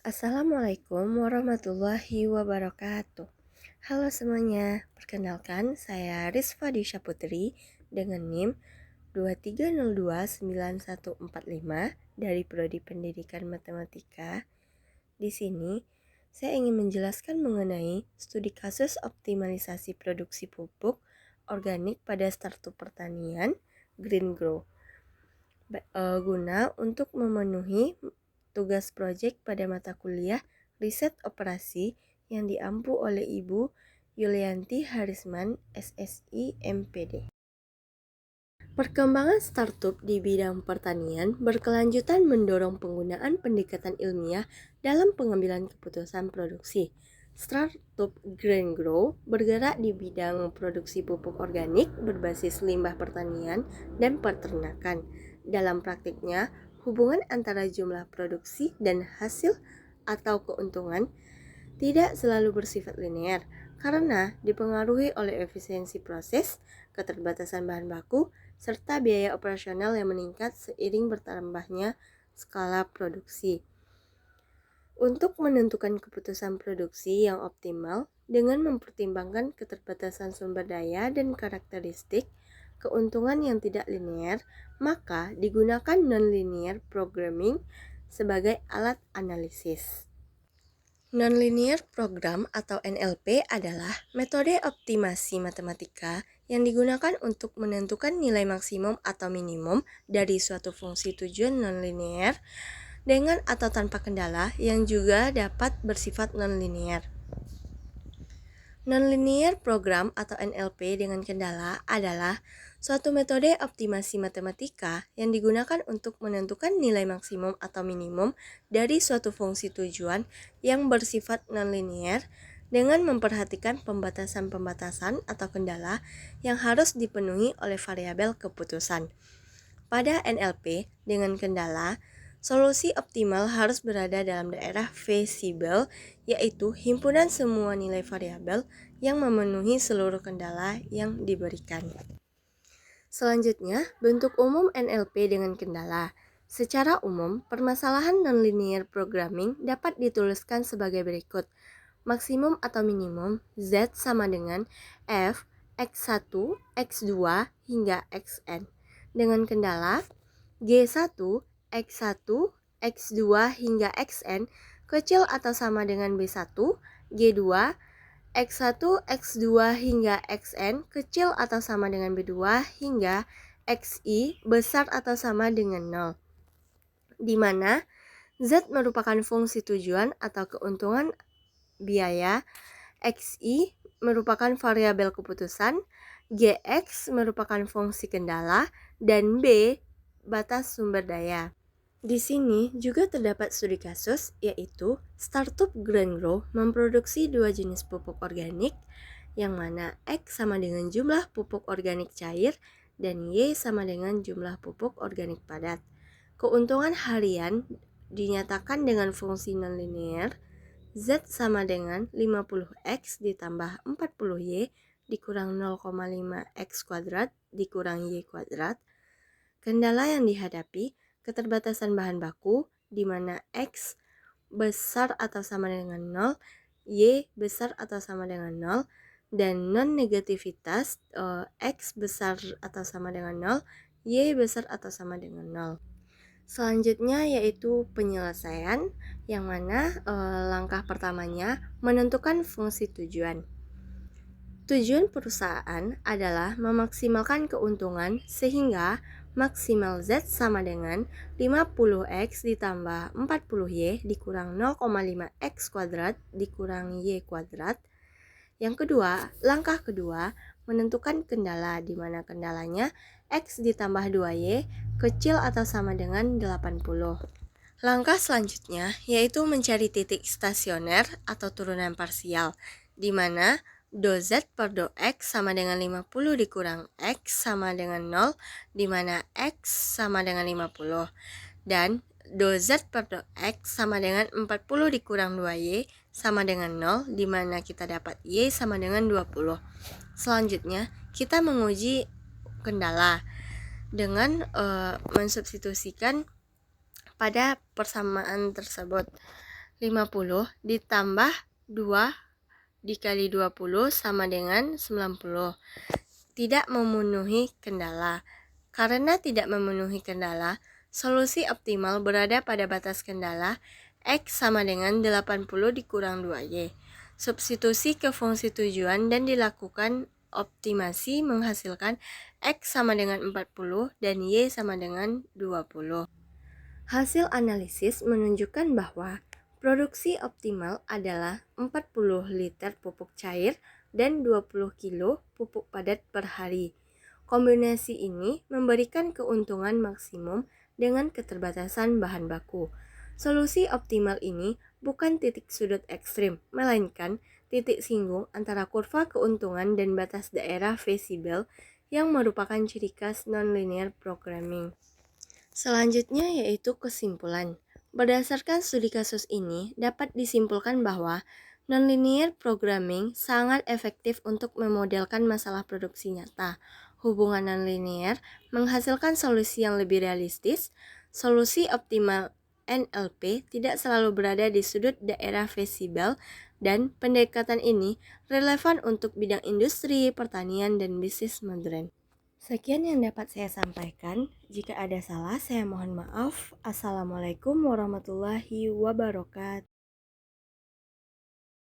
Assalamualaikum warahmatullahi wabarakatuh. Halo semuanya, perkenalkan saya Rizfa Disha Putri dengan NIM 230294145 dari Prodi Pendidikan Matematika. Di sini, saya ingin menjelaskan mengenai studi kasus optimalisasi produksi pupuk organik pada startup pertanian Green Grow. Guna untuk memenuhi tugas proyek pada mata kuliah riset operasi yang diampu oleh Ibu Yulianti Harisman, SSI MPD. Perkembangan startup di bidang pertanian berkelanjutan mendorong penggunaan pendekatan ilmiah dalam pengambilan keputusan produksi. Startup Green Grow bergerak di bidang produksi pupuk organik berbasis limbah pertanian dan peternakan. Dalam praktiknya, hubungan antara jumlah produksi dan hasil atau keuntungan tidak selalu bersifat linear karena dipengaruhi oleh efisiensi proses, keterbatasan bahan baku, serta biaya operasional yang meningkat seiring bertambahnya skala produksi. Untuk menentukan keputusan produksi yang optimal dengan mempertimbangkan keterbatasan sumber daya dan karakteristik keuntungan yang tidak linear, maka digunakan nonlinear programming sebagai alat analisis. Nonlinear program atau NLP adalah metode optimasi matematika yang digunakan untuk menentukan nilai maksimum atau minimum dari suatu fungsi tujuan nonlinear dengan atau tanpa kendala yang juga dapat bersifat nonlinear. Nonlinear program atau NLP dengan kendala adalah suatu metode optimasi matematika yang digunakan untuk menentukan nilai maksimum atau minimum dari suatu fungsi tujuan yang bersifat nonlinear dengan memperhatikan pembatasan-pembatasan atau kendala yang harus dipenuhi oleh variabel keputusan. Pada NLP dengan kendala, solusi optimal harus berada dalam daerah feasible, yaitu himpunan semua nilai variabel yang memenuhi seluruh kendala yang diberikan. Selanjutnya, bentuk umum NLP dengan kendala. Secara umum, permasalahan nonlinear programming dapat dituliskan sebagai berikut. Maksimum atau minimum Z sama dengan F, X1, X2, hingga Xn. Dengan kendala G1, X1, X2 hingga Xn kecil atau sama dengan B1, G2, X1, X2 hingga Xn kecil atau sama dengan B2 hingga Xi besar atau sama dengan 0. Di mana Z merupakan fungsi tujuan atau keuntungan biaya, Xi merupakan variabel keputusan, Gx merupakan fungsi kendala, dan B batas sumber daya. Di sini juga terdapat studi kasus, yaitu startup Green Grow memproduksi dua jenis pupuk organik, yang mana X sama dengan jumlah pupuk organik cair dan Y sama dengan jumlah pupuk organik padat. Keuntungan harian dinyatakan dengan fungsi nonlinear, Z sama dengan 50X ditambah 40Y dikurang 0,5X kuadrat dikurang Y kuadrat. Kendala yang dihadapi, keterbatasan bahan baku, di mana X besar atau sama dengan 0, Y besar atau sama dengan 0, dan non-negativitas X besar atau sama dengan 0, Y besar atau sama dengan 0. Selanjutnya yaitu penyelesaian, yang mana langkah pertamanya menentukan fungsi tujuan. Tujuan perusahaan adalah memaksimalkan keuntungan sehingga maksimal Z sama dengan 50X ditambah 40Y dikurang 0,5X kuadrat dikurang Y kuadrat. Yang kedua, langkah kedua menentukan kendala, di mana kendalanya X ditambah 2Y kecil atau sama dengan 80. Langkah selanjutnya yaitu mencari titik stasioner atau turunan parsial, di mana do Z per do X sama dengan 50 dikurang X sama dengan 0, di mana X sama dengan 50. Dan do Z per do X sama dengan 40 dikurang 2Y sama dengan 0, di mana kita dapat Y sama dengan 20. Selanjutnya, kita menguji kendala dengan mensubstitusikan pada persamaan tersebut. 50 ditambah 2 dikali 20 sama dengan 90. Tidak memenuhi kendala. Karena tidak memenuhi kendala, solusi optimal berada pada batas kendala X sama dengan 80 dikurang 2Y. Substitusi ke fungsi tujuan dan dilakukan optimasi menghasilkan X sama dengan 40 dan Y sama dengan 20. Hasil analisis menunjukkan bahwa produksi optimal adalah 40 liter pupuk cair dan 20 kilo pupuk padat per hari. Kombinasi ini memberikan keuntungan maksimum dengan keterbatasan bahan baku. Solusi optimal ini bukan titik sudut ekstrim, melainkan titik singgung antara kurva keuntungan dan batas daerah feasible yang merupakan ciri khas nonlinear programming. Selanjutnya yaitu kesimpulan. Berdasarkan studi kasus ini, dapat disimpulkan bahwa nonlinear programming sangat efektif untuk memodelkan masalah produksi nyata. Hubungan nonlinear menghasilkan solusi yang lebih realistis. Solusi optimal NLP tidak selalu berada di sudut daerah feasible, dan pendekatan ini relevan untuk bidang industri, pertanian, dan bisnis modern. Sekian yang dapat saya sampaikan. Jika ada salah, saya mohon maaf. Assalamualaikum warahmatullahi wabarakatuh.